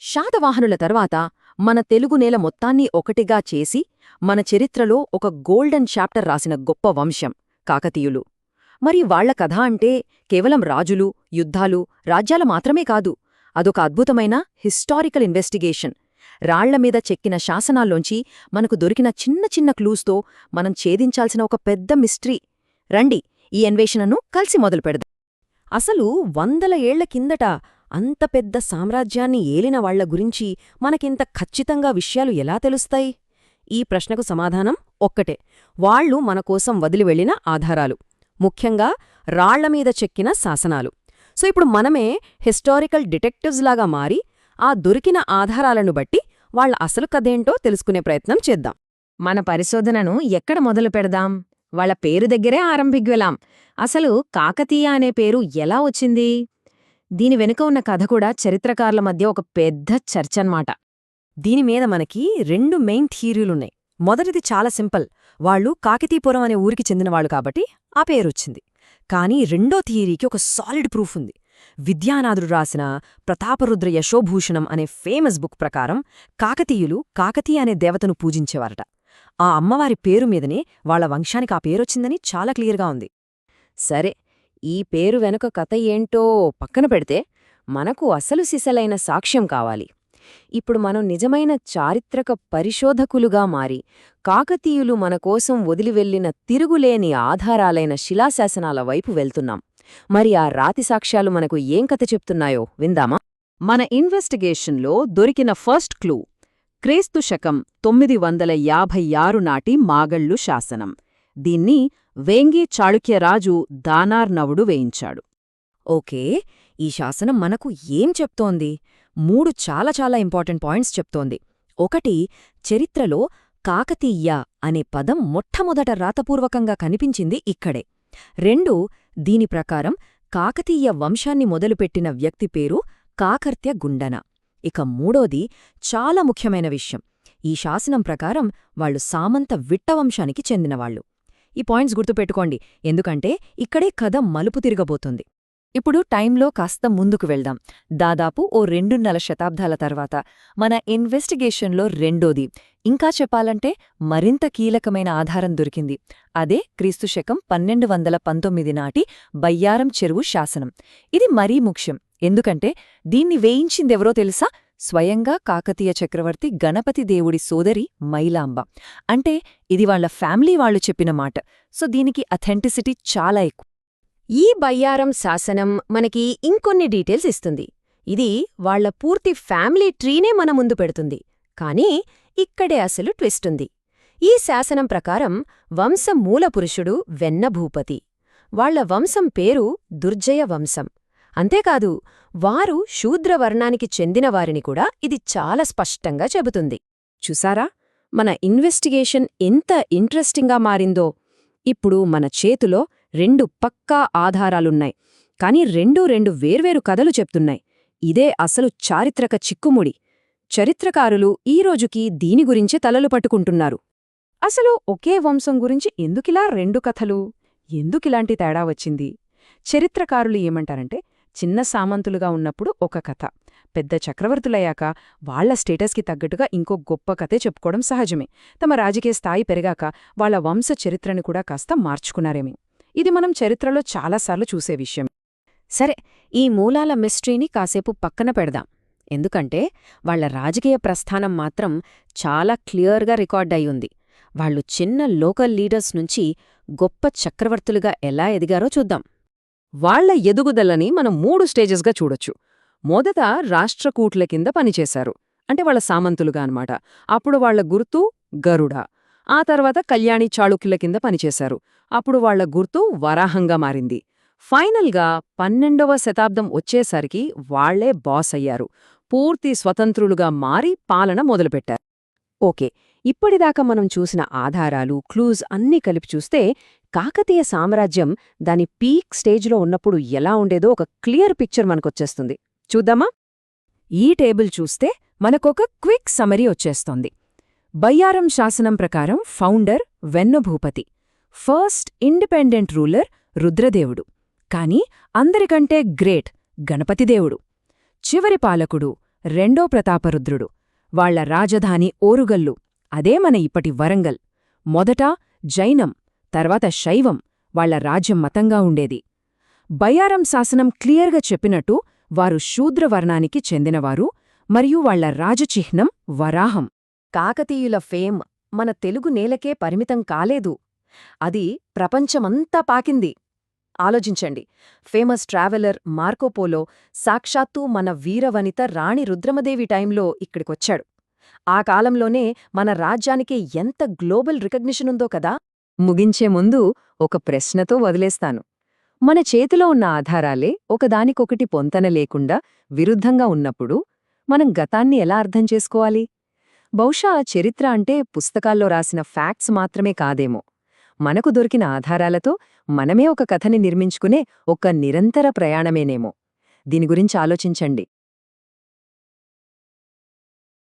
శాతవాహనుల తర్వాత మన తెలుగు నేల మొత్తాన్ని ఒకటిగా చేసి మన చరిత్రలో ఒక గోల్డెన్ చాప్టర్ రాసిన గొప్ప వంశం కాకతీయులు. మరి వాళ్ల కథ అంటే కేవలం రాజులు, యుద్ధాలు, రాజ్యాల మాత్రమే కాదు. అదొక అద్భుతమైన హిస్టారికల్ ఇన్వెస్టిగేషన్. రాళ్లమీద చెక్కిన శాసనాల్లోంచి మనకు దొరికిన చిన్న చిన్న క్లూస్తో మనం ఛేదించాల్సిన ఒక పెద్ద మిస్టరీ. రండి, ఈ అన్వేషణను కలిసి మొదలుపెడదాం. అసలు వందల ఏళ్ల కిందట అంత పెద్ద సామ్రాజ్యాన్ని ఏలిన వాళ్ల గురించి మనకింత ఖచ్చితంగా విషయాలు ఎలా తెలుస్తాయి? ఈ ప్రశ్నకు సమాధానం ఒక్కటే: వాళ్లు మనకోసం వదిలివెళ్లిన ఆధారాలు, ముఖ్యంగా రాళ్లమీద చెక్కిన శాసనాలు. సో ఇప్పుడు మనమే హిస్టారికల్ డిటెక్టివ్స్ లాగా మారి ఆ దొరికిన ఆధారాలను బట్టి వాళ్ల అసలు కథేంటో తెలుసుకునే ప్రయత్నం చేద్దాం. మన పరిశోధనను ఎక్కడ మొదలు పెడదాం? వాళ్ల పేరు దగ్గరే ఆరంభిగ్వెలాం. అసలు కాకతీయ అనే పేరు ఎలా వచ్చింది? దీని వెనుక ఉన్న కథ కూడా చరిత్రకారుల మధ్య ఒక పెద్ద చర్చన్మాట. దీనిమీద మనకి రెండు మెయిన్ థియరీలున్నాయి. మొదటిది చాలా సింపుల్: వాళ్లు కాకతీపురం అనే ఊరికి చెందినవాళ్లు కాబట్టి ఆ పేరొచ్చింది. కానీ రెండో థియరీకి ఒక సాలిడ్ ప్రూఫ్ ఉంది. విద్యానాథుడు రాసిన ప్రతాపరుద్ర యశోభూషణం అనే ఫేమస్ బుక్ ప్రకారం కాకతీయులు కాకతీయ అనే దేవతను పూజించేవారట. ఆ అమ్మవారి పేరు మీదనే వాళ్ల వంశానికి ఆ పేరొచ్చిందని చాలా క్లియర్గా ఉంది. సరే, ఈ పేరు వెనుక కథ ఏంటో పక్కన పెడితే మనకు అసలు సిసలైన సాక్ష్యం కావాలి. ఇప్పుడు మనం నిజమైన చారిత్రక పరిశోధకులుగా మారి కాకతీయులు మనకోసం వదిలివెళ్లిన తిరుగులేని ఆధారాలైన శిలాశాసనాల వైపు వెళ్తున్నాం. మరి ఆ రాతి సాక్ష్యాలు మనకు ఏం కథ చెప్తున్నాయో విందామా? మన ఇన్వెస్టిగేషన్లో దొరికిన ఫస్ట్ క్లూ క్రీస్తు శకం 956 నాటి మాగళ్ళు శాసనం. దీన్ని వేంగి చాళుక్యరాజు దానార్నవుడు వేయించాడు. ఓకే, ఈ శాసనం మనకు ఏం చెప్తోంది? 3 చాలా ఇంపార్టెంట్ పాయింట్స్ చెప్తోంది. ఒకటి, చరిత్రలో కాకతీయ అనే పదం మొట్టమొదట రాతపూర్వకంగా కనిపించింది ఇక్కడే. 2, దీని ప్రకారం కాకతీయ వంశాన్ని మొదలుపెట్టిన వ్యక్తి పేరు కాకర్త్య గుండన. ఇక 3ది చాలా ముఖ్యమైన విషయం: ఈ శాసనం ప్రకారం వాళ్లు సామంత విట్టవంశానికి చెందినవాళ్లు. ఈ పాయింట్స్ గుర్తుపెట్టుకోండి, ఎందుకంటే ఇక్కడే కథ మలుపు తిరగబోతుంది. ఇప్పుడు టైంలో కాస్త ముందుకు వెళ్దాం. దాదాపు ఓ 2.5 శతాబ్దాల తర్వాత మన ఇన్వెస్టిగేషన్లో రెండోది, ఇంకా చెప్పాలంటే మరింత కీలకమైన ఆధారం దొరికింది. అదే క్రీస్తు శకం 1219 నాటి బయ్యారం చెరువు శాసనం. ఇది మరీ ముఖ్యం, ఎందుకంటే దీన్ని వేయించిందెవరో తెలుసా? స్వయంగా కాకతీయ చక్రవర్తి గణపతి దేవుడి సోదరి మైలాంబ. అంటే ఇది వాళ్ల ఫ్యామిలీ వాళ్లు చెప్పిన మాట. సో దీనికి అథెంటిసిటీ చాలా ఎక్కువ. ఈ బయ్యారం శాసనం మనకి ఇంకొన్ని డీటెయిల్స్ ఇస్తుంది. ఇది వాళ్ల పూర్తి ఫ్యామిలీ ట్రీనే మన ముందు పెడుతుంది. కానీ ఇక్కడే అసలు ట్విస్టుంది. ఈ శాసనం ప్రకారం వంశం మూలపురుషుడు వెన్నభూపతి. వాళ్ల వంశం పేరు దుర్జయ వంశం. అంతేకాదు, వారు శూద్రవర్ణానికి చెందినవారిని కూడా ఇది చాలా స్పష్టంగా చెబుతుంది. చూసారా మన ఇన్వెస్టిగేషన్ ఎంత ఇంట్రెస్టింగ్గా మారిందో? ఇప్పుడు మన చేతిలో 2 పక్కా ఆధారాలున్నాయి, కానీ రెండు వేర్వేరు కథలు చెప్తున్నాయి. ఇదే అసలు చారిత్రక చిక్కుముడి. చరిత్రకారులు ఈ రోజుకి దీని గురించే తలలు పట్టుకుంటున్నారు. అసలు ఒకే వంశం గురించి ఎందుకిలా 2 కథలు? ఎందుకిలాంటి తేడా వచ్చింది? చరిత్రకారులు ఏమంటారంటే, చిన్న సామంతులుగా ఉన్నప్పుడు ఒక కథ, పెద్ద చక్రవర్తులయ్యాక వాళ్ల స్టేటస్కి తగ్గట్టుగా ఇంకో గొప్ప కథే చెప్పుకోవడం సహజమే. తమ రాజకీయ స్థాయి పెరిగాక వాళ్ల వంశ చరిత్రను కూడా కాస్త మార్చుకున్నారేమి. ఇది మనం చరిత్రలో చాలాసార్లు చూసే విషయం. సరే, ఈ మూలాల మిస్టరీని కాసేపు పక్కన పెడదాం. ఎందుకంటే వాళ్ల రాజకీయ ప్రస్థానం మాత్రం చాలా క్లియర్గా రికార్డయ్యుంది. వాళ్లు చిన్న లోకల్ లీడర్స్ నుంచి గొప్ప చక్రవర్తులుగా ఎలా ఎదిగారో చూద్దాం. వాళ్ల ఎదుగుదలని మనం 3 స్టేజెస్గా చూడొచ్చు. మొదట రాష్ట్రకూట్ల కింద పనిచేశారు, అంటే వాళ్ల సామంతులుగా అన్నమాట. అప్పుడు వాళ్ల గుర్తు గరుడ. ఆ తర్వాత కళ్యాణి చాళుక్యుల కింద పనిచేశారు. అప్పుడు వాళ్ల గుర్తు వరాహంగా మారింది. ఫైనల్గా 12వ శతాబ్దం వచ్చేసరికి వాళ్లే బాస్ అయ్యారు. పూర్తి స్వతంత్రులుగా మారి పాలన మొదలుపెట్టారు. ఓకే, ఇప్పటిదాకా మనం చూసిన ఆధారాలు, క్లూజ్ అన్నీ కలిపి చూస్తే కాకతీయ సామ్రాజ్యం దాని పీక్ స్టేజ్లో ఉన్నప్పుడు ఎలా ఉండేదో ఒక క్లియర్ పిక్చర్ మనకొచ్చేస్తుంది. చూద్దామా? ఈ టేబుల్ చూస్తే మనకొక క్విక్ సమరీ వచ్చేస్తోంది. బయ్యారం శాసనం ప్రకారం ఫౌండర్ వెన్నభూపతి, ఫస్ట్ ఇండిపెండెంట్ రూలర్ రుద్రదేవుడు, కానీ అందరికంటే గ్రేట్ గణపతిదేవుడు. చివరి పాలకుడు రెండో ప్రతాపరుద్రుడు. వాళ్ల రాజధాని ఓరుగల్లు, అదే మన ఇప్పటి వరంగల్. మొదట జైనం, తర్వాత శైవం వాళ్ల రాజ్యం మతంగా ఉండేది. బయ్యారం శాసనం క్లియర్గా చెప్పినట్టు వారు శూద్రవర్ణానికి చెందినవారు మరియు వాళ్ల రాజచిహ్నం వరాహం. కాకతీయుల ఫేమ్ మన తెలుగు నేలకే పరిమితం కాలేదు. అది ప్రపంచమంతా పాకింది. ఆలోచించండి, ఫేమస్ ట్రావెలర్ మార్కోపోలో సాక్షాత్తూ మన వీరవనిత రాణి రుద్రమదేవి టైంలో ఇక్కడికొచ్చాడు. ఆ కాలంలోనే మన రాజ్యానికి ఎంత గ్లోబల్ రికగ్నిషన్ ఉందో కదా. ముగించే ముందు ఒక ప్రశ్నతో వదిలేస్తాను. మన చేతిలో ఉన్న ఆధారాలే ఒకదానికొకటి పొంతన లేకుండా విరుద్ధంగా ఉన్నప్పుడు మనం గతాన్ని ఎలా అర్థం చేసుకోవాలి? బహుశా చరిత్ర అంటే పుస్తకాల్లో రాసిన ఫ్యాక్ట్స్ మాత్రమే కాదేమో. మనకు దొరికిన ఆధారాలతో మనమే ఒక కథని నిర్మించుకునే ఒక నిరంతర ప్రయాణమేనేమో. దీని గురించి ఆలోచించండి.